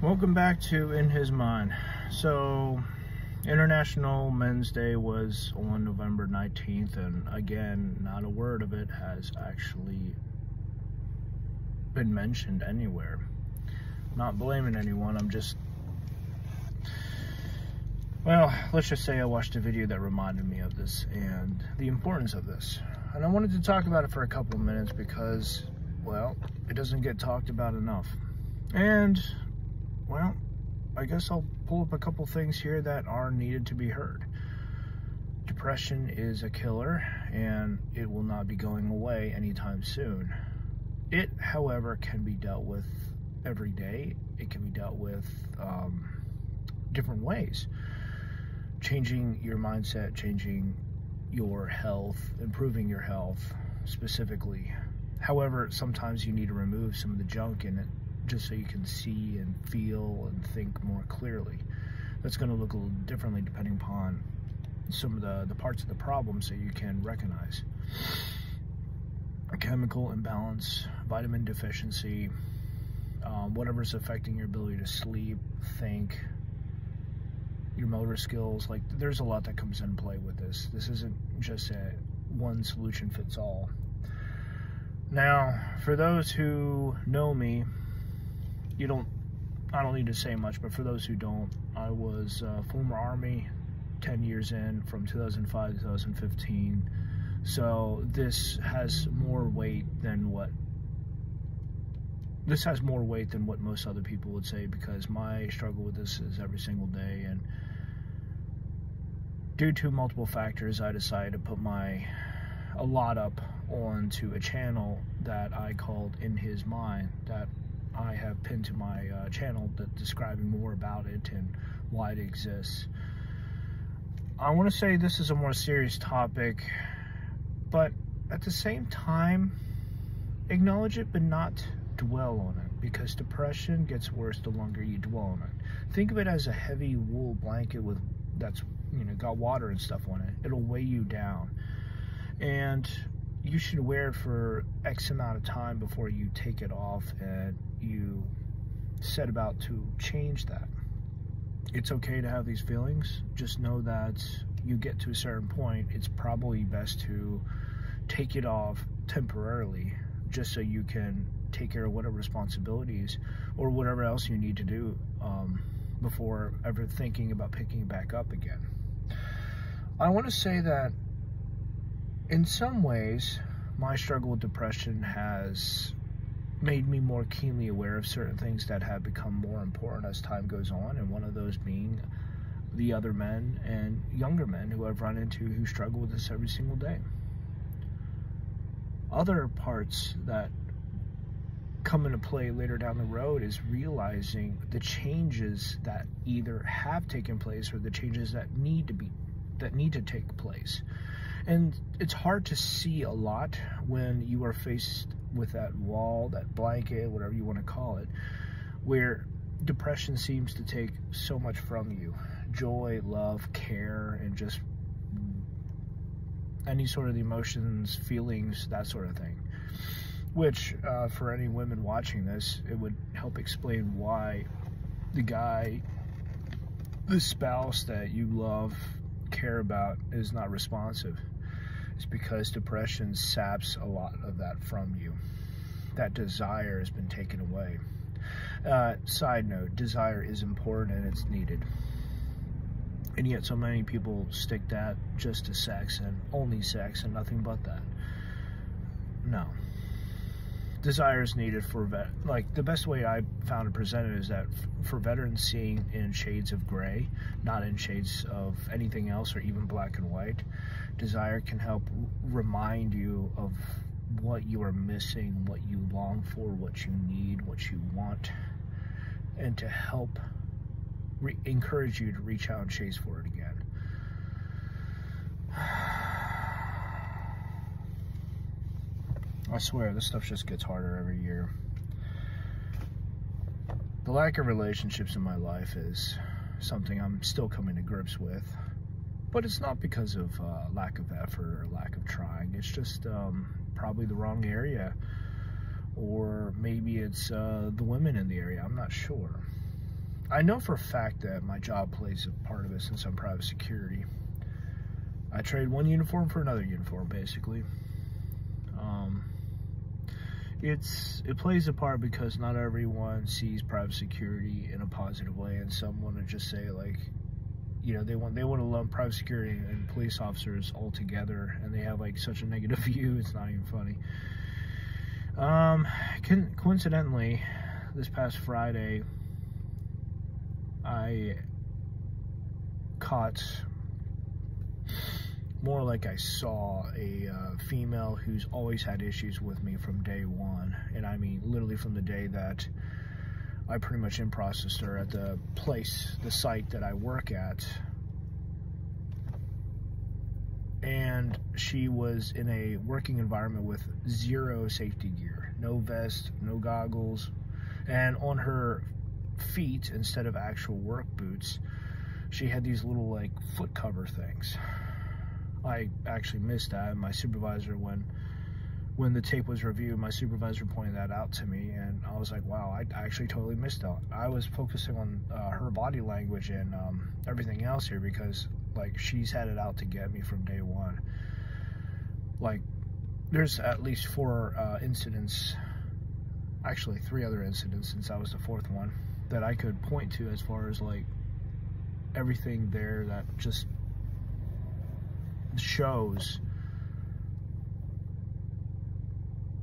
Welcome back to In His Mind. So, International Men's Day was on November 19th, and again, not a word of it has actually been mentioned anywhere. I'm not blaming anyone, well, let's just say I watched a video that reminded me of this and the importance of this. And I wanted to talk about it for a couple of minutes because, well, it doesn't get talked about enough. And, well, I guess I'll pull up a couple things here that are needed to be heard. Depression is a killer, and it will not be going away anytime soon. It, however, can be dealt with every day. It can be dealt with different ways. Changing your mindset, changing your health, improving your health specifically. However, sometimes you need to remove some of the junk in it just so you can see and feel and think more clearly. That's going to look a little differently depending upon some of the parts of the problem so you can recognize. A chemical imbalance, vitamin deficiency, whatever's affecting your ability to sleep, think, your motor skills. Like, there's a lot that comes into play with this. This isn't just a one solution fits all. Now, for those who know me, I don't need to say much, but for those who don't, I was former Army, 10 years in, from 2005 to 2015. So this has more weight than what most other people would say, because my struggle with this is every single day. And due to multiple factors, I decided to put a lot up onto a channel that I called In His Mind, that I have pinned to my channel, that describing more about it and why it exists. I want to say this is a more serious topic, but at the same time, acknowledge it but not dwell on it, because depression gets worse the longer you dwell on it. Think of it as a heavy wool blanket that's got water and stuff on it. It'll weigh you down, and you should wear it for X amount of time before you take it off and you set about to change that. It's okay to have these feelings. Just know that you get to a certain point, it's probably best to take it off temporarily, just so you can take care of whatever responsibilities or whatever else you need to do before ever thinking about picking it back up again. I want to say that in some ways, my struggle with depression has made me more keenly aware of certain things that have become more important as time goes on, and one of those being the other men and younger men who I've run into who struggle with this every single day. Other parts that come into play later down the road is realizing the changes that either have taken place or the changes that need to take place. And it's hard to see a lot when you are faced with that wall, that blanket, whatever you want to call it, where depression seems to take so much from you. Joy, love, care, and just any sort of emotions, feelings, that sort of thing. Which, for any women watching this, it would help explain why the spouse that you love, care about, is not responsive. It's because depression saps a lot of that from you. That desire has been taken away. Side note, desire is important and it's needed. And yet so many people stick that just to sex and only sex and nothing but that. No. Desire is needed for the best way I found to present it is that for veterans, seeing in shades of gray, not in shades of anything else or even black and white, desire can help remind you of what you are missing, what you long for, what you need, what you want, and to help encourage you to reach out and chase for it again. I swear, this stuff just gets harder every year. The lack of relationships in my life is something I'm still coming to grips with. But it's not because of lack of effort or lack of trying. It's just probably the wrong area. Or maybe it's the women in the area. I'm not sure. I know for a fact that my job plays a part of it since I'm private security. I trade one uniform for another uniform, basically. It plays a part because not everyone sees private security in a positive way, and some want to just say, like, you know, they want to lump private security and police officers all together, and they have like such a negative view. It's not even funny. Coincidentally, this past Friday, I caught, more like I saw, a female who's always had issues with me from day one. And I mean literally from the day that I pretty much in-processed her at the site that I work at. And she was in a working environment with zero safety gear. No vest, no goggles. And on her feet, instead of actual work boots, she had these little like foot cover things. I actually missed that, and my supervisor, when the tape was reviewed, my supervisor pointed that out to me, and I was like, wow, I actually totally missed out. I was focusing on her body language and everything else here, because like she's had it out to get me from day one. Like, there's at least 4 incidents, actually 3 other incidents since I was the 4th one, that I could point to as far as like everything there that just shows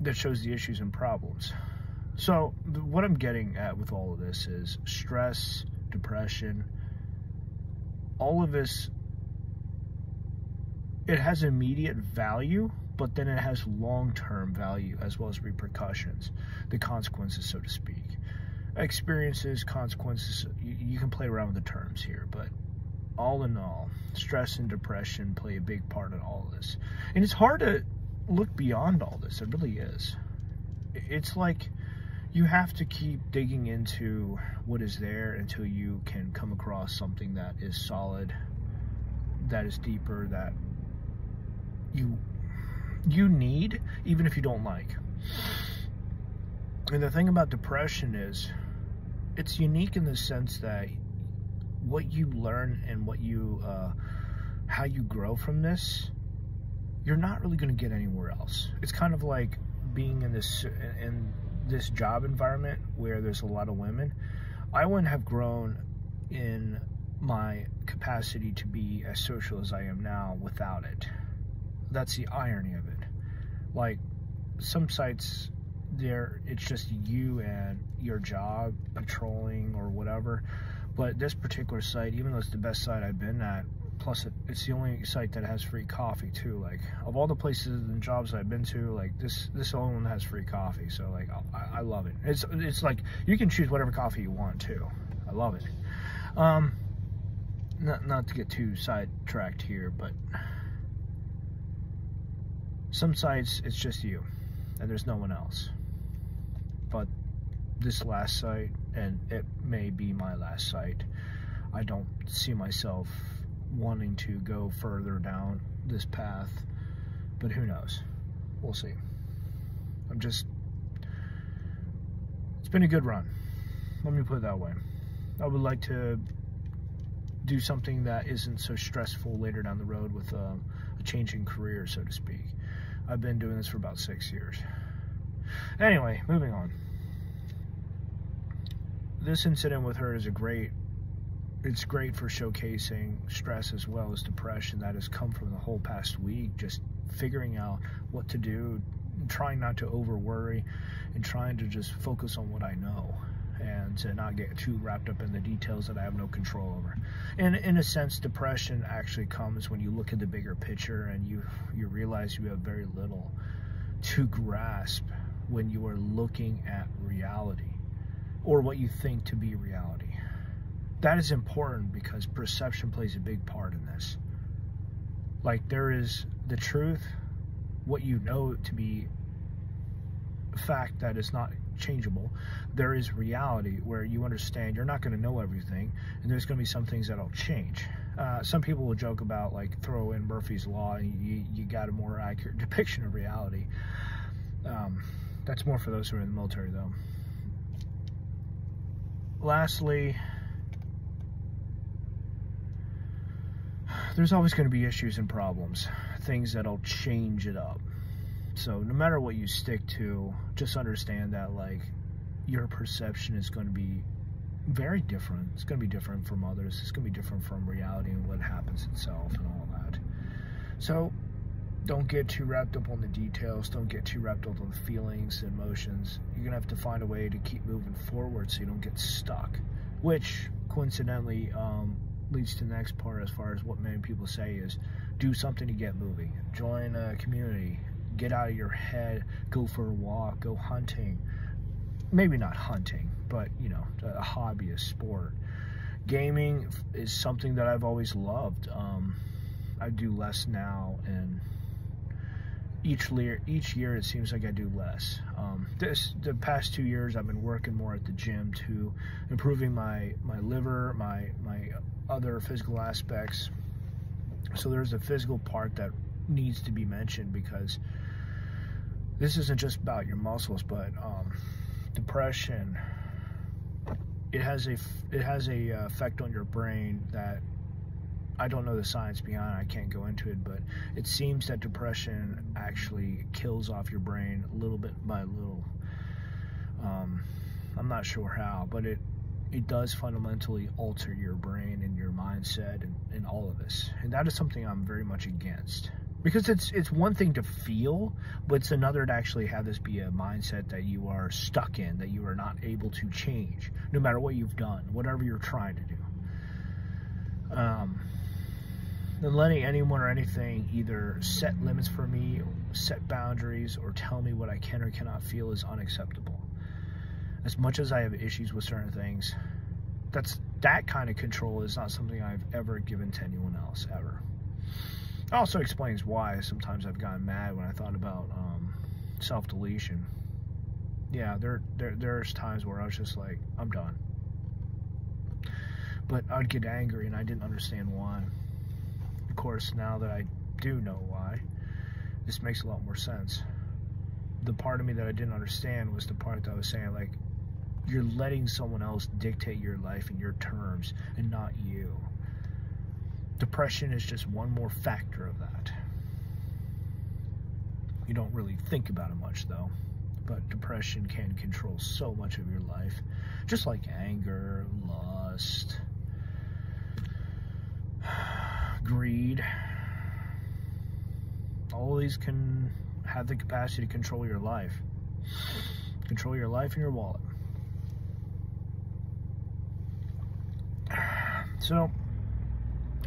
the issues and problems. So what I'm getting at with all of this is stress, depression, all of this, it has immediate value, but then it has long-term value as well as repercussions, the consequences, so to speak. Experiences, consequences, you can play around with the terms here, but all in all, stress and depression play a big part in all of this. And it's hard to look beyond all this. It really is. It's like you have to keep digging into what is there until you can come across something that is solid, that is deeper, that you need, even if you don't like. And the thing about depression is, it's unique in the sense that what you learn and what you how you grow from this, you're not really going to get anywhere else. It's kind of like being in this job environment where there's a lot of women. I wouldn't have grown in my capacity to be as social as I am now without it. That's the irony of it. Like, some sites there, it's just you and your job patrolling or whatever. But this particular site, even though it's the best site I've been at, plus it's the only site that has free coffee too. Like, of all the places and jobs I've been to, like this only one has free coffee. So like, I love it. It's like you can choose whatever coffee you want too. I love it. Not to get too sidetracked here, but some sites it's just you and there's no one else. But this last site, and it may be my last site, I don't see myself wanting to go further down this path, but who knows? We'll see. It's been a good run. Let me put it that way. I would like to do something that isn't so stressful later down the road with a changing career, so to speak. I've been doing this for about 6 years. Anyway, moving on. This incident with her is it's great for showcasing stress as well as depression that has come from the whole past week, just figuring out what to do, trying not to over worry, and trying to just focus on what I know and to not get too wrapped up in the details that I have no control over. And in a sense, depression actually comes when you look at the bigger picture and you realize you have very little to grasp when you are looking at reality, or what you think to be reality. That is important because perception plays a big part in this. Like, there is the truth, what you know to be a fact that is not changeable. There is reality where you understand you're not going to know everything, and there's going to be some things that'll change. Some people will joke about, like, throw in Murphy's Law and you got a more accurate depiction of reality. That's more for those who are in the military, though. Lastly, there's always going to be issues and problems, things that'll change it up. So no matter what you stick to, just understand that, like, your perception is going to be very different. It's going to be different from others. It's going to be different from reality and what happens itself and all that. So don't get too wrapped up on the details. Don't get too wrapped up on the feelings and emotions. You're going to have to find a way to keep moving forward so you don't get stuck, which coincidentally leads to the next part as far as what many people say is do something to get moving. Join a community. Get out of your head. Go for a walk. Go hunting. Maybe not hunting, but, you know, a hobby, a sport. Gaming is something that I've always loved. I do less now, and each year it seems like I do less. The past 2 years I've been working more at the gym to improving my liver, my other physical aspects. So there's a physical part that needs to be mentioned, because this isn't just about your muscles, but depression, it has a effect on your brain that I don't know the science behind it. I can't go into it, but it seems that depression actually kills off your brain little bit by little. I'm not sure how, but it does fundamentally alter your brain and your mindset and all of this. And that is something I'm very much against. Because it's one thing to feel, but it's another to actually have this be a mindset that you are stuck in, that you are not able to change, no matter what you've done, whatever you're trying to do. And letting anyone or anything either set limits for me, set boundaries, or tell me what I can or cannot feel is unacceptable. As much as I have issues with certain things, that kind of control is not something I've ever given to anyone else, ever. It also explains why sometimes I've gotten mad when I thought about self-deletion. Yeah, there's times where I was just like, I'm done. But I'd get angry and I didn't understand why. Of course, now that I do know why, this makes a lot more sense. The part of me that I didn't understand was the part that I was saying, like, you're letting someone else dictate your life and your terms and not you. Depression is just one more factor of that. You don't really think about it much, though. But depression can control so much of your life. Just like anger, lust, greed. All of these can have the capacity to control your life. Control your life and your wallet. So,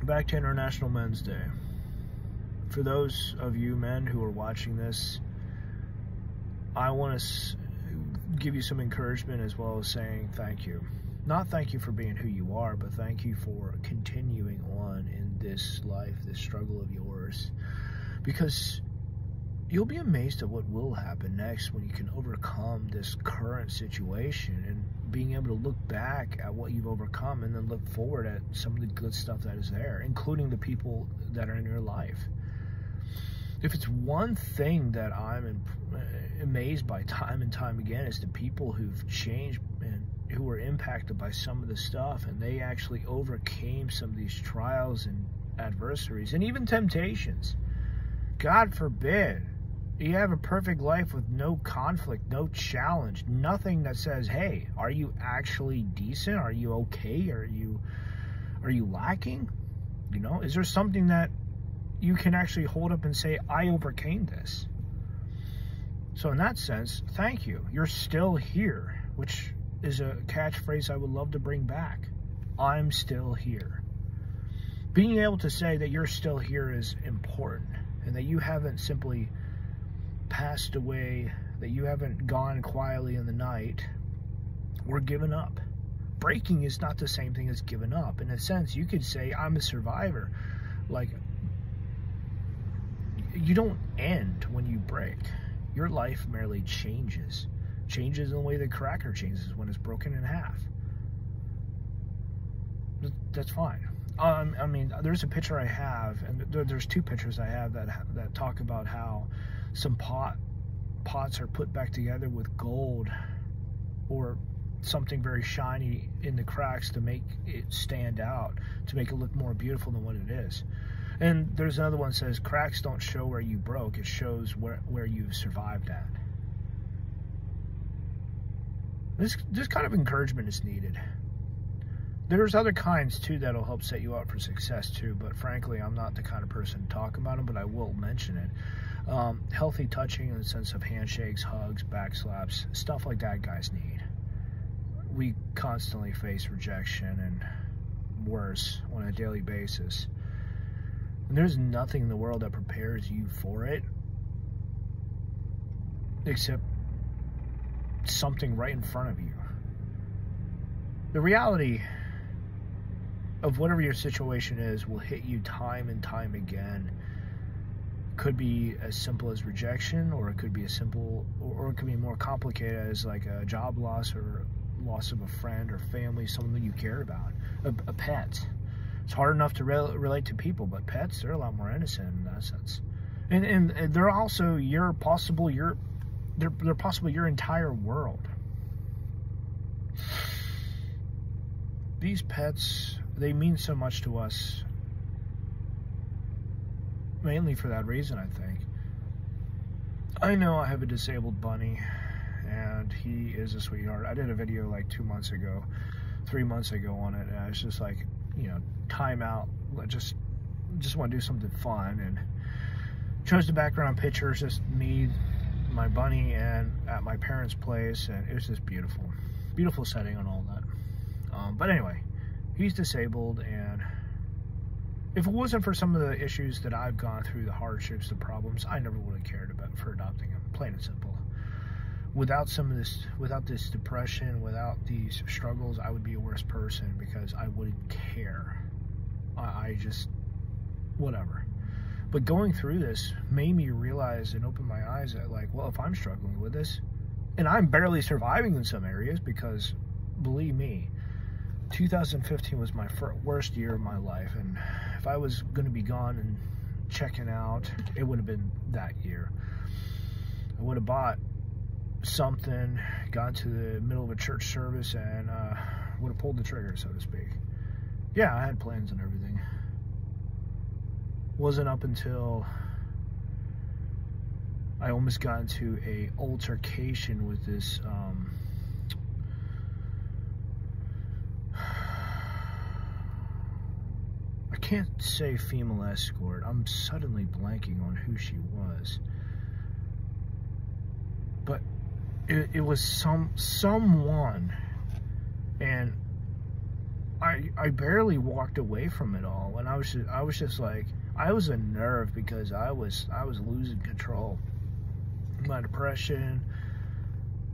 back to International Men's Day. For those of you men who are watching this, I want to give you some encouragement as well as saying thank you. Not thank you for being who you are, but thank you for continuing on in this life, this struggle of yours. Because you'll be amazed at what will happen next when you can overcome this current situation, and being able to look back at what you've overcome and then look forward at some of the good stuff that is there, including the people that are in your life. If it's one thing that I'm amazed by time and time again, is the people who've changed and who were impacted by some of the stuff, and they actually overcame some of these trials and adversaries and even temptations. God forbid you have a perfect life with no conflict, no challenge, nothing that says, hey, are you actually decent? Are you okay? Are you lacking? You know, is there something that you can actually hold up and say, I overcame this? So in that sense, thank you. You're still here, which is a catchphrase I would love to bring back. I'm still here. Being able to say that you're still here is important, and that you haven't simply passed away, that you haven't gone quietly in the night or given up. Breaking is not the same thing as giving up. In a sense, you could say, I'm a survivor. Like, you don't end when you break. Your life merely changes. Changes in the way the cracker changes when it's broken in half. That's fine. I mean, there's a picture I have, and there's two pictures I have that talk about how some pots are put back together with gold or something very shiny in the cracks to make it stand out, to make it look more beautiful than what it is. And there's another one that says, cracks don't show where you broke, it shows where you've survived at. This kind of encouragement is needed. There's other kinds too that'll help set you up for success too, but frankly, I'm not the kind of person to talk about them, but I will mention it. Healthy touching in the sense of handshakes, hugs, back slaps, stuff like that guys need. We constantly face rejection and worse on a daily basis. And there's nothing in the world that prepares you for it except something right in front of you. The reality of whatever your situation is will hit you time and time again. Could be as simple as rejection, or it could be as simple, or it could be more complicated as like a job loss or loss of a friend or family, someone that you care about. A pet. It's hard enough to relate to people, but pets, they're a lot more innocent in that sense. And they're also they're possible your entire world. These pets, they mean so much to us, mainly for that reason, I think. I know I have a disabled bunny, and he is a sweetheart. I did a video like 3 months ago on it, and I was just like, you know, time out, just want to do something fun, and chose the background pictures, just me, my bunny, and at my parents' place, and it was just beautiful setting and all that. But anyway, he's disabled, and if it wasn't for some of the issues that I've gone through, the hardships, the problems, I never would have cared for adopting him, plain and simple. Without this depression, without these struggles, I would be a worse person because I wouldn't care. I just, whatever. But going through this made me realize and open my eyes that, like, well, if I'm struggling with this, and I'm barely surviving in some areas, because believe me, 2015 was my worst year of my life, and if I was going to be gone and checking out, it would have been that year. I would have bought something, got to the middle of a church service, and would have pulled the trigger, so to speak. Yeah, I had plans and everything. Wasn't up until I almost got into a altercation with this I can't say female escort. I'm suddenly blanking on who she was. But it was someone, and I barely walked away from it all, and I was just like, I was unnerved because I was losing control. My depression,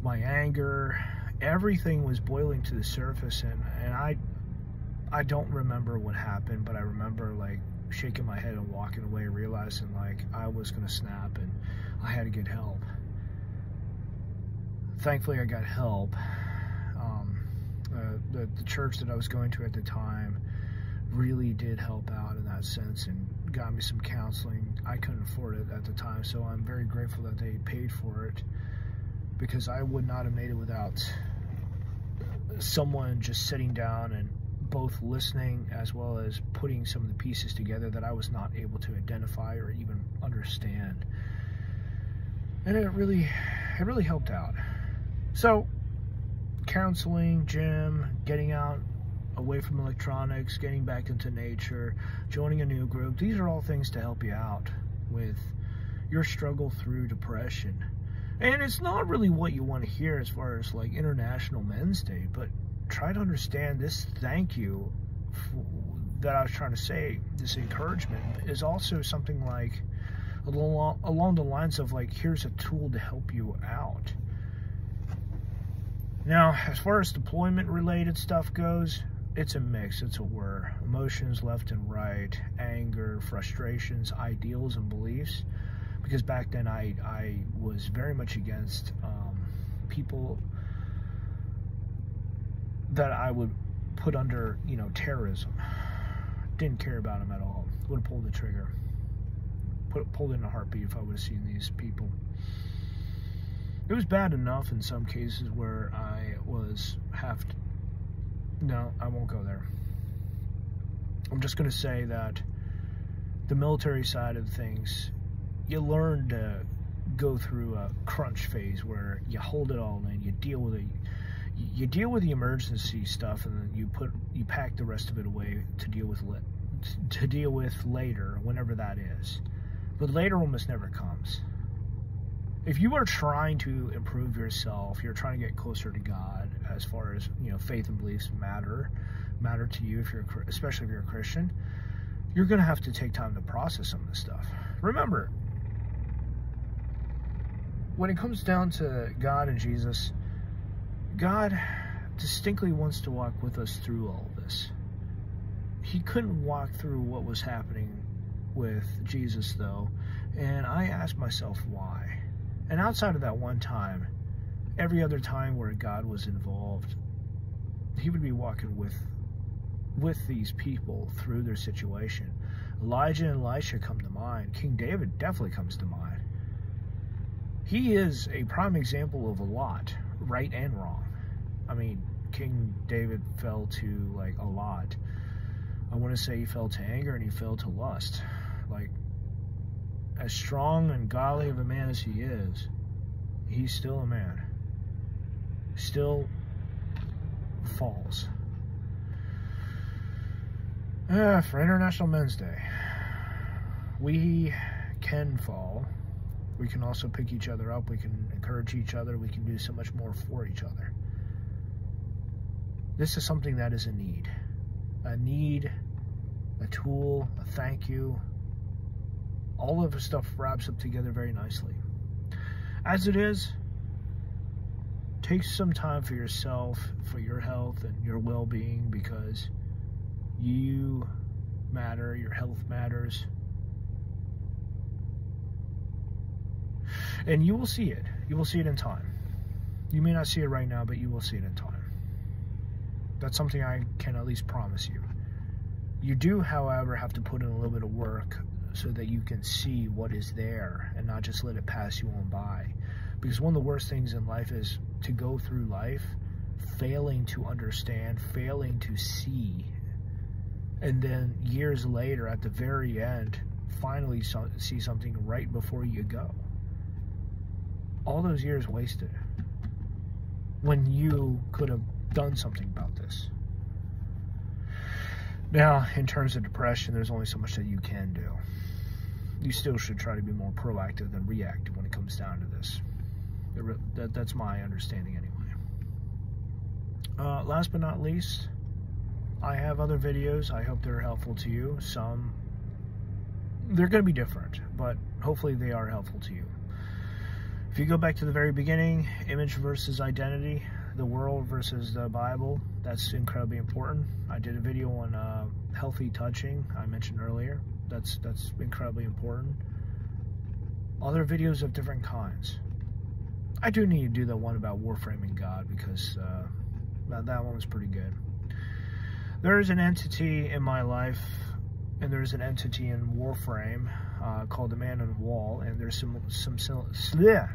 my anger, everything was boiling to the surface, and I don't remember what happened, but I remember like shaking my head and walking away, realizing like I was gonna snap and I had to get help. Thankfully, I got help. The church that I was going to at the time really did help out in that sense and got me some counseling. I couldn't afford it at the time, so I'm very grateful that they paid for it, because I would not have made it without someone just sitting down and both listening as well as putting some of the pieces together that I was not able to identify or even understand. And it really helped out. So, counseling, gym, getting out away from electronics, getting back into nature, joining a new group, these are all things to help you out with your struggle through depression. And it's not really what you want to hear as far as like International Men's Day, but try to understand this thank you that I was trying to say, this encouragement, is also something like along the lines of like, here's a tool to help you out. Now, as far as deployment related stuff goes, it's a mix, it's a whir. Emotions left and right, anger, frustrations, ideals, and beliefs. Because back then I was very much against people that I would put under, you know, terrorism. Didn't care about them at all. Would have pulled the trigger. Pulled in a heartbeat if I would have seen these people. It was bad enough in some cases where I was no, I won't go there. I'm just going to say that the military side of things, you learn to go through a crunch phase where you hold it all in, you deal with it. You deal with the emergency stuff, and then you pack the rest of it away to deal with later, whenever that is. But later almost never comes. If you are trying to improve yourself, you're trying to get closer to God, as far as, you know, faith and beliefs matter to you, especially if you're a Christian, you're going to have to take time to process some of this stuff. Remember, when it comes down to God and Jesus, God distinctly wants to walk with us through all of this. He couldn't walk through what was happening with Jesus, though, and I asked myself why. And outside of that one time, every other time where God was involved, he would be walking with these people through their situation. Elijah and Elisha come to mind. King David definitely comes to mind. He is a prime example of a lot, right and wrong. I mean, King David fell to, like, a lot. I want to say he fell to anger and he fell to lust. Like, as strong and godly of a man as he is, he's still a man. Still falls. For International Men's Day, we can fall. We can also pick each other up. We can encourage each other. We can do so much more for each other. This is something that is a need. A need, a tool, a thank you. All of the stuff wraps up together very nicely. As it is, take some time for yourself, for your health and your well-being, because you matter, your health matters. And you will see it. You will see it in time. You may not see it right now, but you will see it in time. That's something I can at least promise you. You do, however, have to put in a little bit of work so that you can see what is there and not just let it pass you on by. Because one of the worst things in life is to go through life failing to understand, failing to see, and then years later, at the very end, finally see something right before you go. All those years wasted when you could have done something about this. Now, in terms of depression, there's only so much that you can do. You still should try to be more proactive than reactive when it comes down to this. That's my understanding anyway. Last but not least, I have other videos. I hope they're helpful to you. Some, they're going to be different, but hopefully they are helpful to you. If you go back to the very beginning, image versus identity, the world versus the Bible, that's incredibly important. I did a video on healthy touching, I mentioned earlier. That's incredibly important. Other videos of different kinds. I do need to do the one about warframing God, because that one was pretty good. There is an entity in my life, and there's an entity in Warframe called the Man on the Wall, and there's some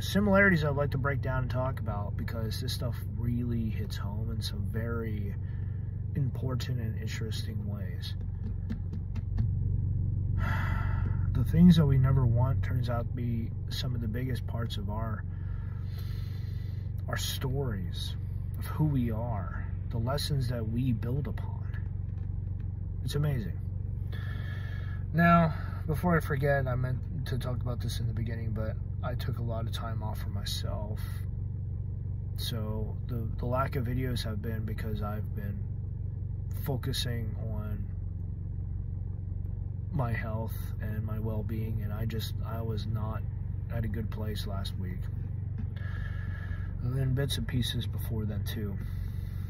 similarities I'd like to break down and talk about, because this stuff really hits home in some very important and interesting ways. The things that we never want turns out to be some of the biggest parts of our stories, of who we are, the lessons that we build upon. It's amazing. Now, before I forget, I meant to talk about this in the beginning, but I took a lot of time off for myself. So the lack of videos have been because I've been focusing on my health and my well-being, and I was not at a good place last week. And then bits and pieces before then too.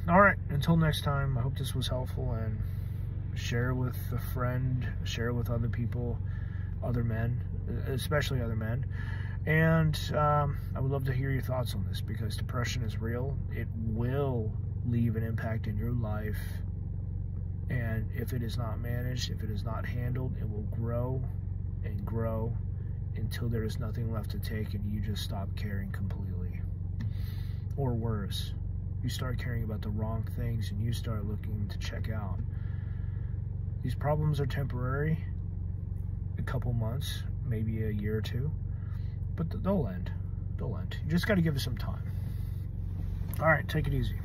Alright, until next time, I hope this was helpful, and share with a friend, share with other people, other men, especially other men. And I would love to hear your thoughts on this, because depression is real. It will leave an impact in your life, and if it is not managed, if it is not handled, it will grow and grow until there is nothing left to take and you just stop caring completely. Or worse, you start caring about the wrong things and you start looking to check out. These problems are temporary. a couple months, maybe a year or two, but they'll end. They'll end. You just got to give it some time. All right, take it easy.